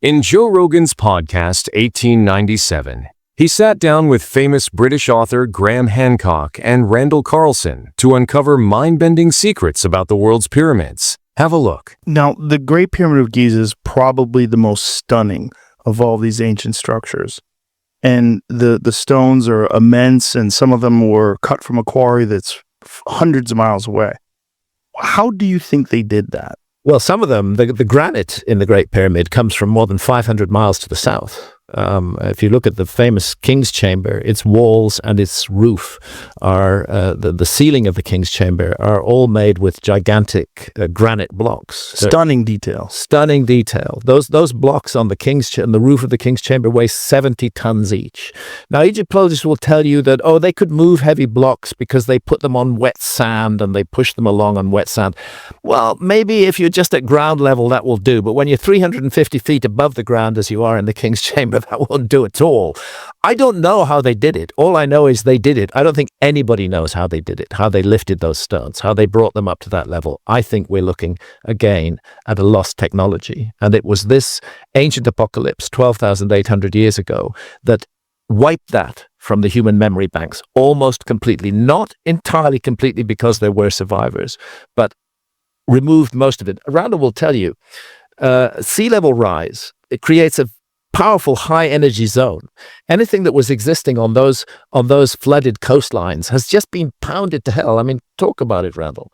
In Joe Rogan's podcast 1897, he sat down with famous British author Graham Hancock and Randall Carlson to uncover mind-bending secrets about the world's pyramids. Have a look. Now, the Great Pyramid of Giza is probably the most stunning of all these ancient structures. And the stones are immense, and some of them were cut from a quarry that's hundreds of miles away. How do you think they did that? Well, some of them, the granite in the Great Pyramid comes from more than 500 miles to the south. If you look at the famous King's Chamber, its walls and its roof are, the ceiling of the King's Chamber are all made with gigantic granite blocks. Stunning detail. Stunning detail. Those blocks on the roof of the King's Chamber weigh 70 tons each. Now, Egyptologists will tell you that, they could move heavy blocks because they put them on wet sand and they push them along on wet sand. Well, maybe if you're just at ground level, that will do. But when you're 350 feet above the ground, as you are in the King's Chamber, that won't do at all. I don't know how they did it. All I know is they did it. I don't think anybody knows how they did it, how they lifted those stones, how they brought them up to that level. I think we're looking again at a lost technology. And it was this ancient apocalypse 12,800 years ago that wiped that from the human memory banks almost completely, not entirely completely because there were survivors, but removed most of it. Randall will tell you, sea level rise, it creates a powerful high energy zone. Anything that was existing on those flooded coastlines has just been pounded to hell. I mean, talk about it, Randall.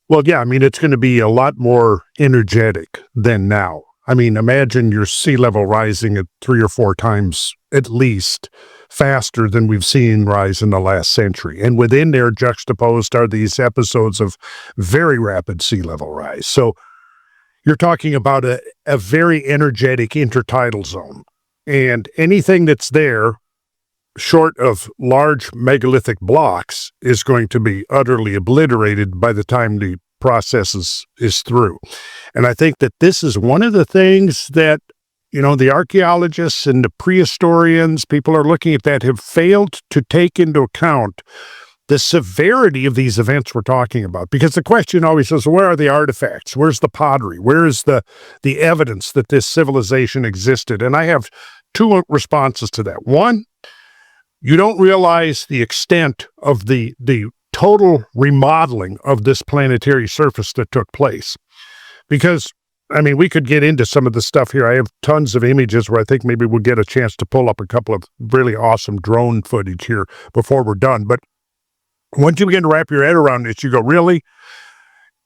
Well, yeah, I mean, it's going to be a lot more energetic than now. I mean, imagine your sea level rising at 3 or 4 times at least faster than we've seen rise in the last century. And within there juxtaposed are these episodes of very rapid sea level rise. So you're talking about a very energetic intertidal zone. And anything that's there, short of large megalithic blocks, is going to be utterly obliterated by the time the process is through. And I think that this is one of the things that, the archaeologists and the prehistorians, people are looking at that, have failed to take into account the severity of these events we're talking about. Because the question always is, where are the artifacts? Where's the pottery? Where is the evidence that this civilization existed? And I have 2 responses to that. One, you don't realize the extent of the total remodeling of this planetary surface that took place. Because, I mean, we could get into some of the stuff here. I have tons of images where I think maybe we'll get a chance to pull up a couple of really awesome drone footage here before we're done. But once you begin to wrap your head around this, you go, really?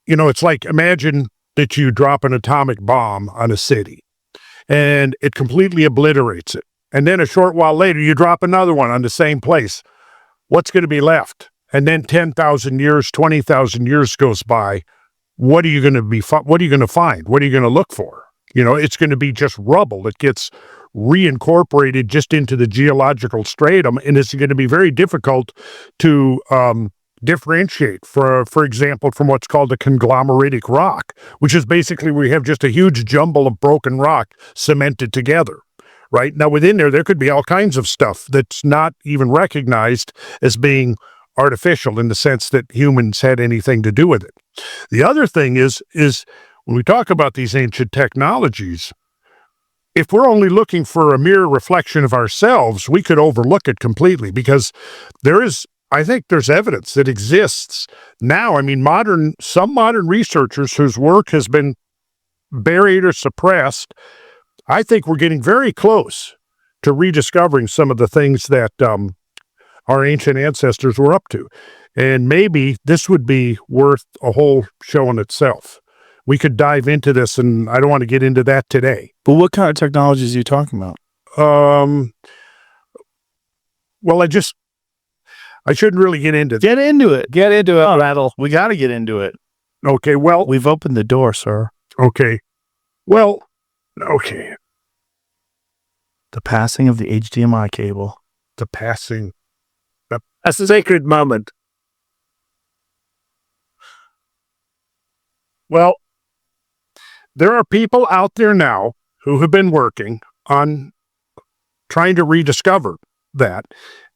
It's like, imagine that you drop an atomic bomb on a city and it completely obliterates it. And then a short while later, you drop another one on the same place. What's going to be left? And then 10,000 years, 20,000 years goes by. What are you going to find? What are you going to look for? It's going to be just rubble that gets reincorporated just into the geological stratum, and it's going to be very difficult to differentiate, for example, from what's called a conglomeratic rock, which is basically we have just a huge jumble of broken rock cemented together. Right? Now, within there could be all kinds of stuff that's not even recognized as being artificial in the sense that humans had anything to do with it. The other thing is when we talk about these ancient technologies, if we're only looking for a mere reflection of ourselves, we could overlook it completely, because I think there's evidence that exists now. I mean, some modern researchers whose work has been buried or suppressed, I think we're getting very close to rediscovering some of the things that our ancient ancestors were up to. And maybe this would be worth a whole show in itself. We could dive into this, and I don't want to get into that today. But what kind of technologies are you talking about? Well, I shouldn't really get into that. Get into it. Get into it, Rattle. We got to get into it. Okay, well. We've opened the door, sir. Okay. Well, okay. The passing of the HDMI cable. That's a sacred moment. Well, there are people out there now who have been working on trying to rediscover that.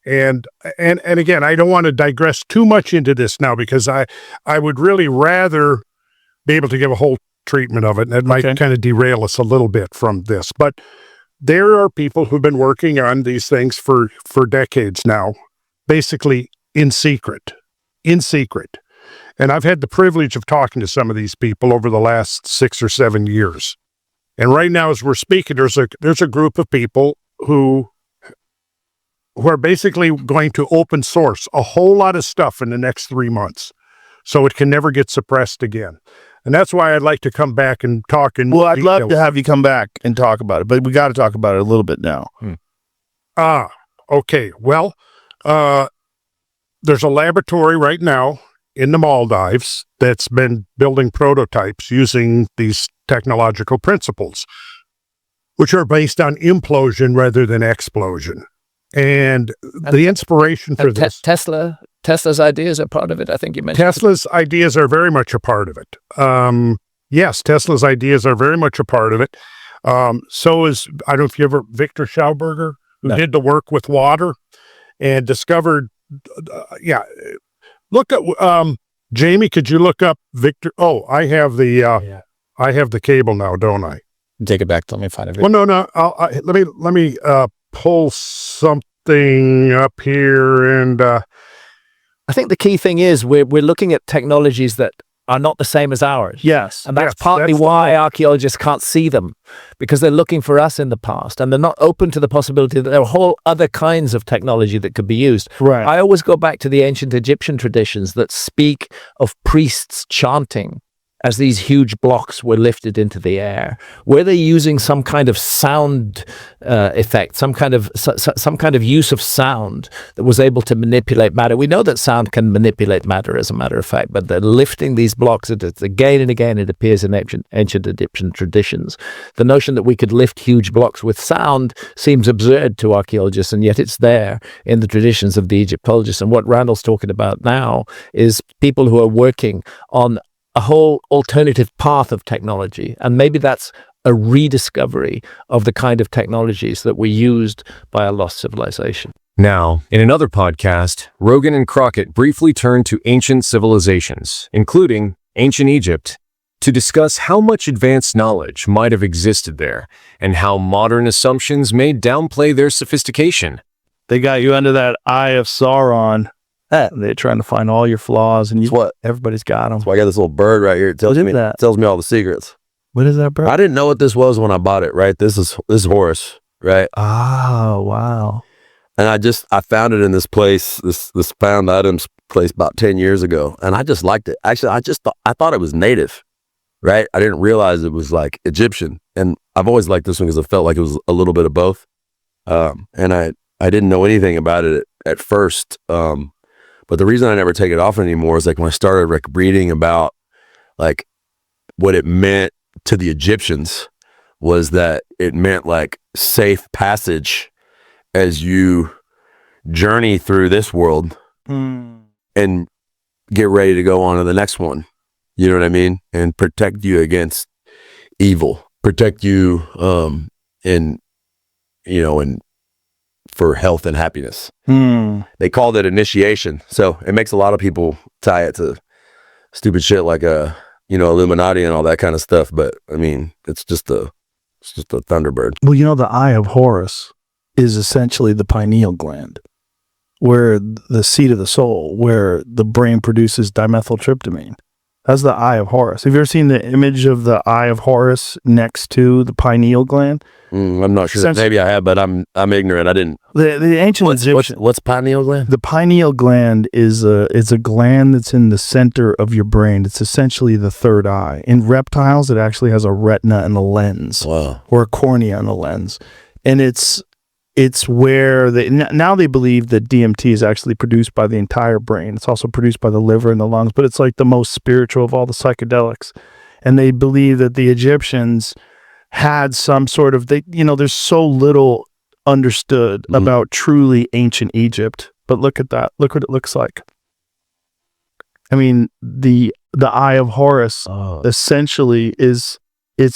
And again, I don't want to digress too much into this now, because I would really rather be able to give a whole treatment of it, and it might Okay. kind of derail us a little bit from this. But there are people who've been working on these things for decades now, basically in secret. And I've had the privilege of talking to some of these people over the last 6 or 7 years. And right now, as we're speaking, there's a group of people who are basically going to open source a whole lot of stuff in the next 3 months, so it can never get suppressed again. And that's why I'd like to come back and talk in Well, I'd love detail. to have you come back and talk about it, but we got to talk about it a little bit now. Okay. Well, there's a laboratory right now in the Maldives that's been building prototypes using these technological principles, which are based on implosion rather than explosion. And the inspiration for this... Tesla's ideas are part of it, I think you mentioned. Tesla's ideas are very much a part of it. Yes, Tesla's ideas are very much a part of it. So is, I don't know if you ever, Victor Schauberger, who did the work with water and discovered, look at, Jamie, could you look up Victor? Oh, I have the cable now, don't I? Take it back. Let me find it. Well, no. Let me pull something up here, and I think the key thing is we're looking at technologies that are not the same as ours. Yes. And that's Yes, partly that's the why point. archaeologists can't see them, because they're looking for us in the past, and they're not open to the possibility that there are whole other kinds of technology that could be used. Right. I always go back to the ancient Egyptian traditions that speak of priests chanting as these huge blocks were lifted into the air. Were they using some kind of sound effect, some kind of use of sound that was able to manipulate matter? We know that sound can manipulate matter, as a matter of fact, but they're lifting these blocks. It's again and again, it appears in ancient Egyptian traditions. The notion that we could lift huge blocks with sound seems absurd to archaeologists, and yet it's there in the traditions of the Egyptologists. And what Randall's talking about now is people who are working on a whole alternative path of technology. And maybe that's a rediscovery of the kind of technologies that were used by a lost civilization. Now, in another podcast, Rogan and Crockett briefly turned to ancient civilizations, including ancient Egypt, to discuss how much advanced knowledge might have existed there and how modern assumptions may downplay their sophistication. They got you under that eye of Sauron. They're trying to find all your flaws, and everybody's got them. So I got this little bird right here. It tells What is me that? tells me all the secrets. What is that, bro? I didn't know what this was when I bought it. Right, this is Horus. Right, Oh, wow. and I found it in this place, this found items place about 10 years ago, and I just liked it. Actually, I thought it was native. Right, I didn't realize it was like Egyptian, and I've always liked this one because it felt like it was a little bit of both. And I didn't know anything about it at first. But the reason I never take it off anymore is like when I started reading about like what it meant to the Egyptians was that it meant like safe passage as you journey through this world and get ready to go on to the next one. You know what I mean? And protect you against evil, protect you and for health and happiness. They called it initiation. So it makes a lot of people tie it to stupid shit like Illuminati and all that kind of stuff. But I mean, it's just a Thunderbird. Well, the eye of Horus is essentially the pineal gland, where the seat of the soul, where the brain produces dimethyltryptamine. That's the eye of Horus. Have you ever seen the image of the eye of Horus next to the pineal gland? I'm not sure. Maybe I have, but I'm ignorant. I didn't. The ancient Egyptian. What's pineal gland? The pineal gland is a gland that's in the center of your brain. It's essentially the third eye. In reptiles, it actually has a retina and a lens, Wow. or a cornea and a lens, and it's where now they believe that DMT is actually produced by the entire brain. It's also produced by the liver and the lungs, but it's like the most spiritual of all the psychedelics. And they believe that the Egyptians had some sort of, there's so little understood about truly ancient Egypt, but look at that. Look what it looks like. I mean, the eye of Horus essentially it's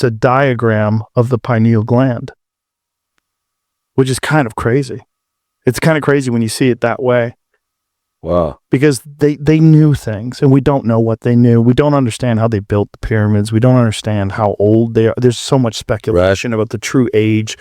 a diagram of the pineal gland, which is kind of crazy. It's kind of crazy when you see it that way. Wow. because they knew things, and we don't know what they knew. We don't understand how they built the pyramids. We don't understand how old they are. There's so much speculation about the true age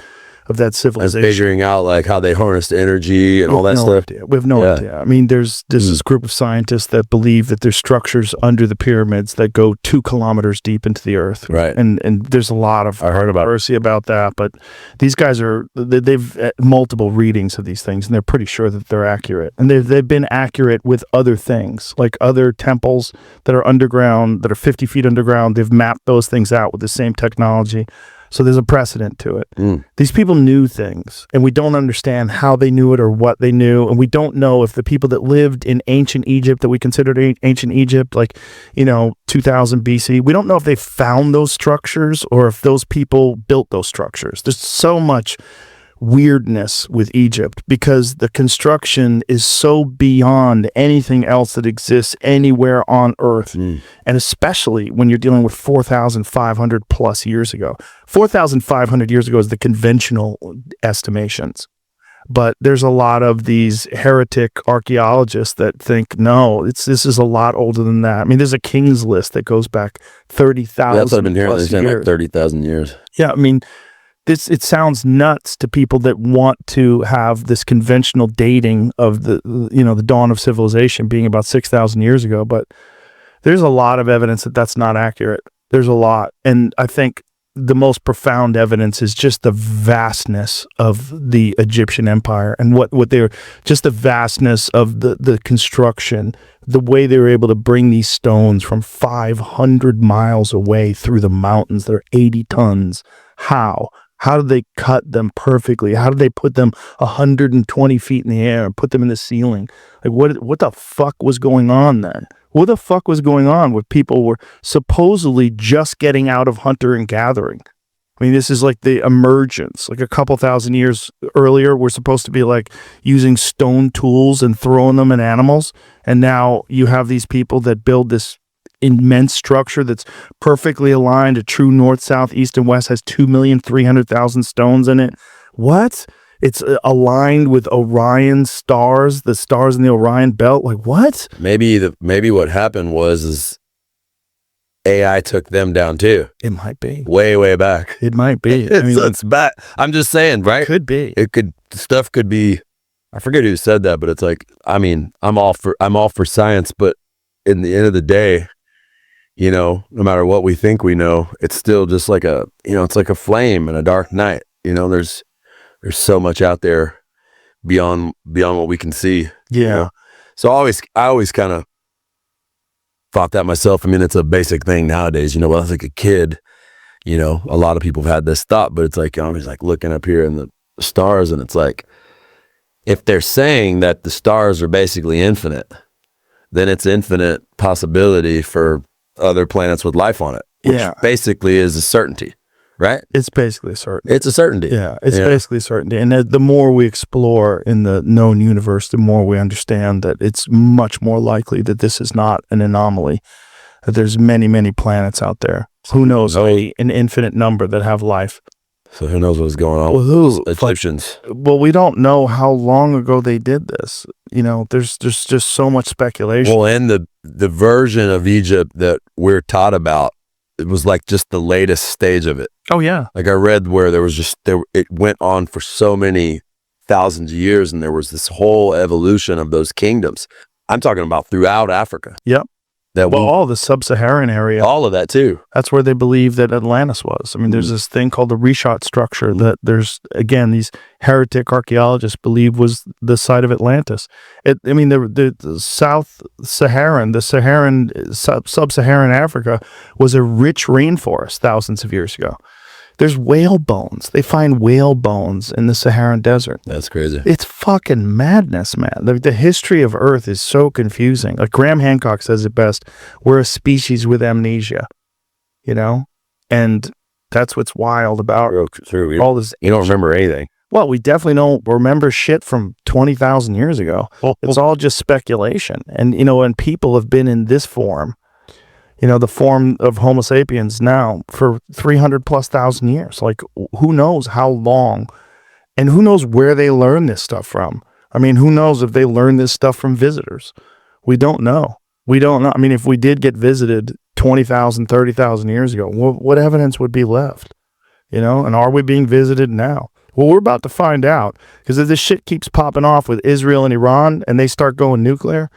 of that And civilization. figuring out like how they harnessed energy and all that stuff. Idea. We have no idea. I mean, there's this group of scientists that believe that there's structures under the pyramids that go 2 kilometers deep into the earth. Right. And there's a lot of controversy about that, but these guys they've multiple readings of these things, and they're pretty sure that they're accurate. And they've been accurate with other things, like other temples that are underground, that are 50 feet underground. They've mapped those things out with the same technology. So there's a precedent to it. These people knew things, and we don't understand how they knew it or what they knew. And we don't know if the people that lived in ancient Egypt, that we considered ancient Egypt, like, 2000 BC, we don't know if they found those structures or if those people built those structures. There's so much weirdness with Egypt because the construction is so beyond anything else that exists anywhere on earth. And especially when you're dealing with 4,500 plus years ago. 4,500 years ago is the conventional estimations. But there's a lot of these heretic archaeologists that think, no, this is a lot older than that. I mean, there's a king's list that goes back 30,000 That's what I've been hearing. They're plus saying years. like 30,000 years. Yeah, I mean, it sounds nuts to people that want to have this conventional dating of the dawn of civilization being about 6,000 years ago, but there's a lot of evidence that that's not accurate. There's a lot, and I think the most profound evidence is just the vastness of the Egyptian empire and what they were, just the vastness of the construction, the way they were able to bring these stones from 500 miles away through the mountains. They're 80 tons. How did they cut them perfectly? How did they put them 120 feet in the air and put them in the ceiling? Like, what the fuck was going on then? What the fuck was going on where people were supposedly just getting out of hunter and gathering? I mean, this is like the emergence. Like a couple thousand years earlier, we're supposed to be like using stone tools and throwing them at animals. And now you have these people that build this immense structure that's perfectly aligned, a true north, south, east, and west, has 2,300,000 stones in it. What? It's aligned with Orion stars, the stars in the Orion belt. Like, what? Maybe what happened is AI took them down too. It might be. Way back. It might be. It's bad. I'm just saying, right? Could be. Stuff could be. I forget who said that, but it's like, I mean, I'm all for science, but in the end of the day, no matter what we think we know, it's still just like it's like a flame in a dark night. There's so much out there beyond what we can see. Yeah. So I always kind of thought that myself. I mean, it's a basic thing nowadays. When I was like a kid, a lot of people have had this thought, but it's like, I'm just like looking up here in the stars, and it's like, if they're saying that the stars are basically infinite, then it's infinite possibility for other planets with life on it, which basically is a certainty, right? It's basically a certainty. It's a certainty. Yeah, it's basically a certainty. And the more we explore in the known universe, the more we understand that it's much more likely that this is not an anomaly, that there's many, many planets out there. Who knows, an infinite number that have life. So who knows what's going on with Egyptians? Well, we don't know how long ago they did this. There's just so much speculation. Well, and the version of Egypt that we're taught about, it was like just the latest stage of it. Oh yeah. Like I read where it went on for so many thousands of years, and there was this whole evolution of those kingdoms. I'm talking about throughout Africa. Yep. All the sub-Saharan area. All of that too. That's where they believe that Atlantis was. I mean, there's this thing called the Reshat structure that these heretic archaeologists believe was the site of Atlantis. The sub-Saharan Africa was a rich rainforest thousands of years ago. There's whale bones. They find whale bones in the Saharan desert. That's crazy. It's fucking madness, man. The history of Earth is so confusing. Like Graham Hancock says it best, we're a species with amnesia, And that's what's wild about all this. You don't remember anything. Well, we definitely don't remember shit from 20,000 years ago. It's all just speculation. And, and people have been in this form, the form of Homo sapiens now for 300 plus thousand years. Like, who knows how long, and who knows where they learn this stuff from. I mean, who knows if they learned this stuff from visitors? We don't know. I mean, if we did get visited 20,000, 30,000 years ago, what evidence would be left? You know, and are we being visited now? Well, we're about to find out, because if this shit keeps popping off with Israel and Iran and they start going nuclear,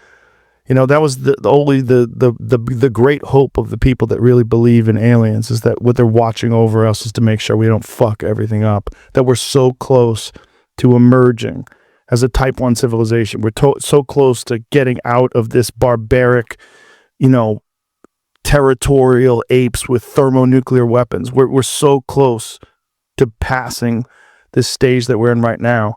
you know, that was the great hope of the people that really believe in aliens, is that what they're watching over us is to make sure we don't fuck everything up, that we're so close to emerging as a type 1 civilization. We're so close to getting out of this barbaric, you know, territorial apes with thermonuclear weapons. We're so close to passing this stage that we're in right now,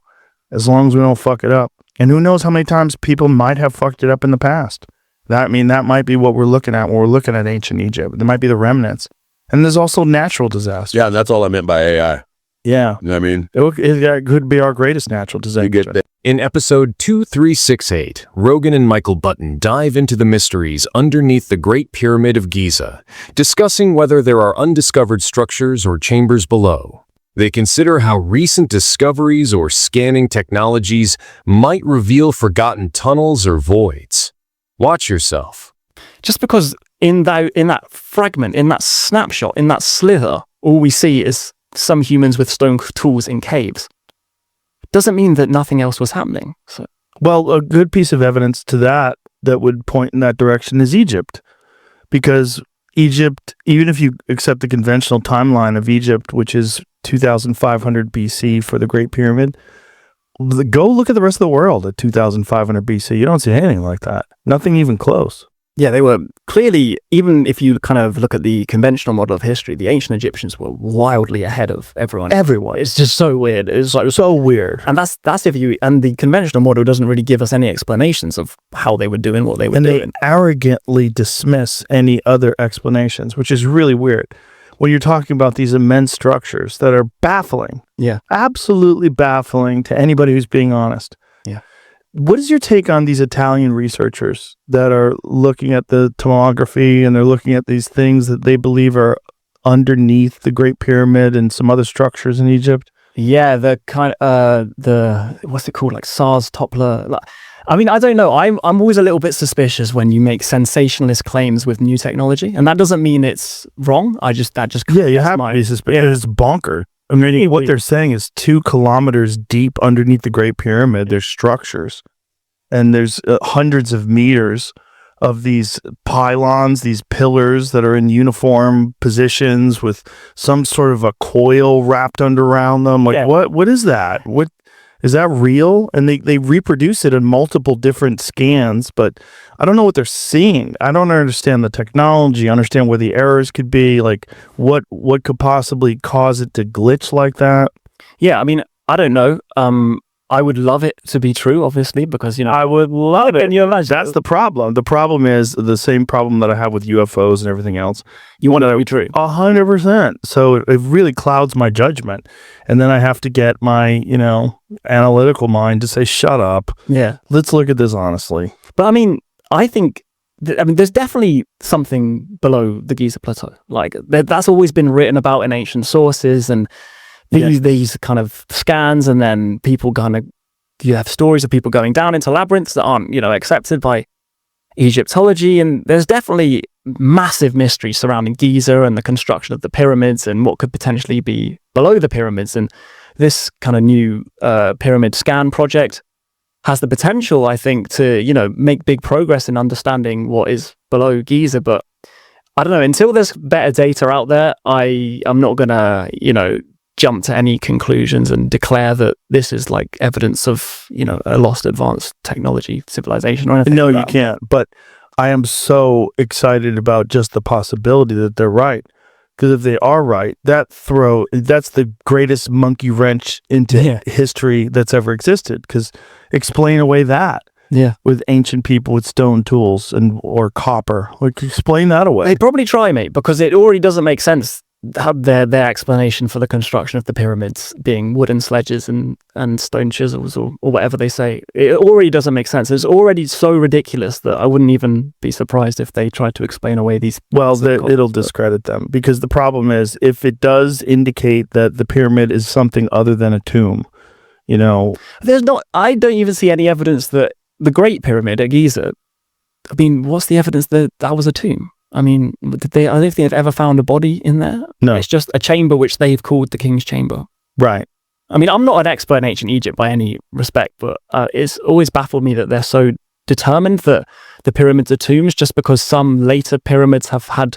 as long as we don't fuck it up. And who knows how many times people might have fucked it up in the past. That might be what we're looking at when we're looking at ancient Egypt. There might be the remnants. And there's also natural disasters. Yeah, and that's all I meant by AI. Yeah. You know what I mean? It could be our greatest natural disaster. You get that. In episode 2368, Rogan and Michael Button dive into the mysteries underneath the Great Pyramid of Giza, discussing whether there are undiscovered structures or chambers below. They consider how recent discoveries or scanning technologies might reveal forgotten tunnels or voids. Watch yourself. Just because in that fragment, in that snapshot, in that slither, all we see is some humans with stone tools in caves, doesn't mean that nothing else was happening. So, well, a good piece of evidence to that would point in that direction is Egypt. Because Egypt, even if you accept the conventional timeline of Egypt, which is 2,500 BC for the Great Pyramid, go look at the rest of the world at 2,500 BC. You don't see anything like that. Nothing even close. yeah, they were clearly, even if you kind of look at the conventional model of history, the ancient Egyptians were wildly ahead of everyone. It's just so weird. It's like so weird. And that's if you, and the conventional model doesn't really give us any explanations of how they were doing what they were doing. And they arrogantly dismiss any other explanations, which is really weird. When you're talking about these immense structures that are baffling. Yeah. Absolutely baffling to anybody who's being honest. Yeah. What is your take on these Italian researchers that are looking at the tomography and they're looking at these things that they believe are underneath the Great Pyramid and some other structures in Egypt? Yeah, the kind of, what's it called? Like SARS Toppler. I mean, I don't know. I'm always a little bit suspicious when you make sensationalist claims with new technology. And that doesn't mean it's wrong. You have to be suspicious. It's bonkers. I mean, what they're saying is 2 kilometers deep underneath the Great Pyramid, there's structures. And there's hundreds of meters of these pylons, these pillars that are in uniform positions with some sort of a coil wrapped around them. Like, what is that? What is that real? And they reproduce it in multiple different scans, but I don't know what they're seeing. I don't understand the technology, understand where the errors could be, like what could possibly cause it to glitch like that. Yeah, I mean, I don't know. I would love it to be true, obviously, because, I would love it. Can you imagine? That's the problem. The problem is the same problem that I have with UFOs and everything else. You want it to be true? 100%. So it really clouds my judgment. And then I have to get my, analytical mind to say, shut up. Yeah. Let's look at this honestly. But I mean, I think, there's definitely something below the Giza Plateau. Like, that's always been written about in ancient sources, and these kind of scans, and then you have stories of people going down into labyrinths that aren't, accepted by Egyptology. And there's definitely massive mystery surrounding Giza and the construction of the pyramids and what could potentially be below the pyramids. And this kind of new pyramid scan project has the potential, I think, to, make big progress in understanding what is below Giza. But I don't know, until there's better data out there, I'm not gonna, jump to any conclusions and declare that this is like evidence of, a lost advanced technology civilization or anything. No, you can't. But I am so excited about just the possibility that they're right. Because if they are right, that's the greatest monkey wrench into history that's ever existed. Because explain away that. Yeah. With ancient people with stone tools or copper. Like, explain that away. They'd probably try, mate, because it already doesn't make sense. Their explanation for the construction of the pyramids being wooden sledges and stone chisels or whatever they say, it already doesn't make sense. It's already so ridiculous that I wouldn't even be surprised if they tried to explain away these. Well, it'll discredit them, because the problem is, if it does indicate that the pyramid is something other than a tomb, I don't even see any evidence that the Great Pyramid at Giza, I mean, what's the evidence that that was a tomb? I mean, I don't think they've ever found a body in there. No. It's just a chamber which they've called the King's Chamber. Right. I mean, I'm not an expert in ancient Egypt by any respect, but it's always baffled me that they're so determined that the pyramids are tombs just because some later pyramids have had,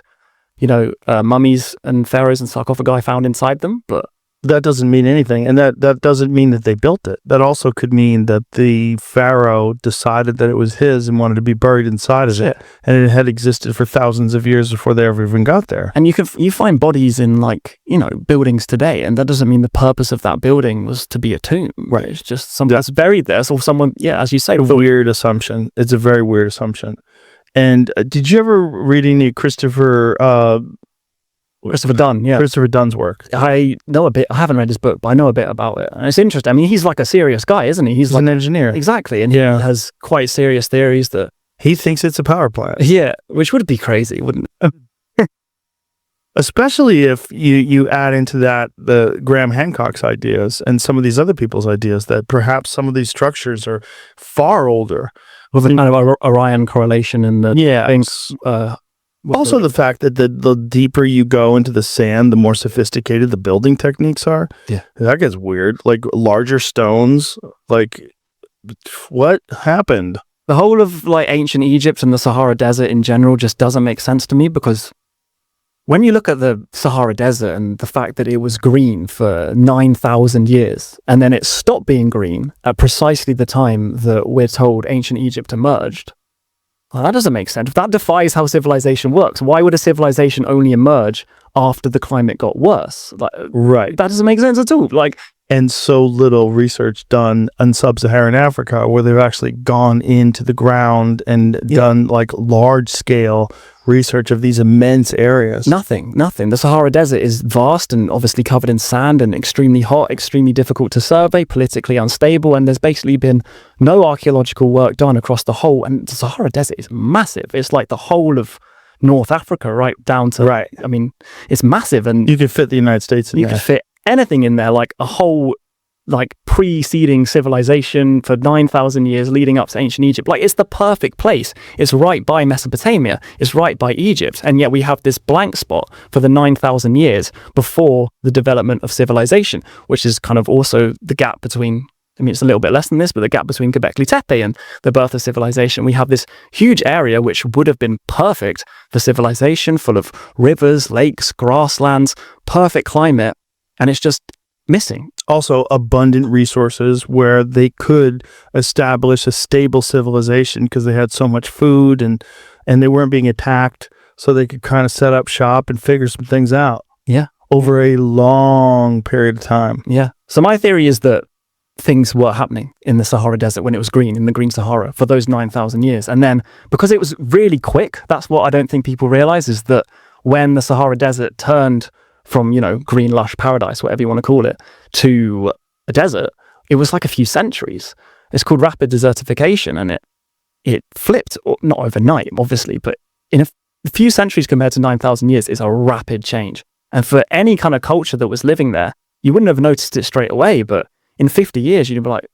mummies and pharaohs and sarcophagi found inside them. But that doesn't mean anything. And that doesn't mean that they built it. That also could mean that the pharaoh decided that it was his and wanted to be buried inside of it. And it had existed for thousands of years before they ever even got there. And you find bodies in buildings today, and that doesn't mean the purpose of that building was to be a tomb. Right. It's just something that's buried there. So someone, as you say, a weird assumption. It's a very weird assumption. And did you ever read any Christopher Dunn? Yeah. Christopher Dunn's work? I know a bit. I haven't read his book, but I know a bit about it. And it's interesting. I mean, he's like a serious guy, isn't he? He's like an engineer. Exactly. And he has quite serious theories that... He thinks it's a power plant. Yeah, which would be crazy, wouldn't it? Especially if you add into that the Graham Hancock's ideas and some of these other people's ideas that perhaps some of these structures are far older. Well, the kind of Orion correlation and the things... Also, the fact that the deeper you go into the sand, the more sophisticated the building techniques are. Yeah. That gets weird. Like larger stones, like what happened? The whole of ancient Egypt and the Sahara Desert in general just doesn't make sense to me, because when you look at the Sahara Desert and the fact that it was green for 9,000 years, and then it stopped being green at precisely the time that we're told ancient Egypt emerged, well, that doesn't make sense. That defies how civilization works. Why would a civilization only emerge after the climate got worse? Right. That doesn't make sense at all. And so little research done in sub-Saharan Africa, where they've actually gone into the ground and done large scale research of these immense areas. Nothing. The Sahara Desert is vast and obviously covered in sand and extremely hot, extremely difficult to survey, politically unstable, and there's basically been no archaeological work done across the whole. And the Sahara Desert is massive. It's like the whole of North Africa, right down to... Right. I mean, it's massive, and you could fit the United States in there. You could fit anything in there, like a whole preceding civilization for 9,000 years leading up to ancient Egypt. It's the perfect place. It's right by Mesopotamia. It's right by Egypt. And yet we have this blank spot for the 9,000 years before the development of civilization, which is kind of also the gap between, I mean, it's a little bit less than this, but the gap between Göbekli Tepe and the birth of civilization. We have this huge area which would have been perfect for civilization, full of rivers, lakes, grasslands, perfect climate, and it's just missing. Also, abundant resources where they could establish a stable civilization because they had so much food and they weren't being attacked, so they could kind of set up shop and figure some things out. Yeah. Over a long period of time. Yeah. So my theory is that things were happening in the Sahara Desert when it was green, in the Green Sahara, for those 9,000 years. And then, because it was really quick, that's what I don't think people realize, is that when the Sahara Desert turned from, green, lush paradise, whatever you want to call it, to a desert, it was like a few centuries. It's called rapid desertification, and it flipped, not overnight, obviously, but in a few centuries compared to 9,000 years is a rapid change. And for any kind of culture that was living there, you wouldn't have noticed it straight away, but in 50 years, you'd be like,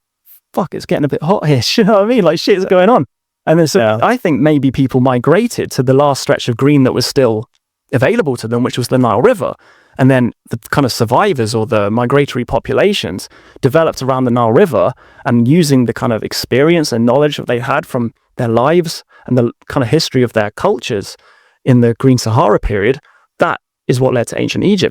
fuck, it's getting a bit hot here. You know what I mean? Shit's going on. And then I think maybe people migrated to the last stretch of green that was still available to them, which was the Nile River. And then the kind of survivors or the migratory populations developed around the Nile River, and using the kind of experience and knowledge that they had from their lives and the kind of history of their cultures in the Green Sahara period, that is what led to ancient Egypt.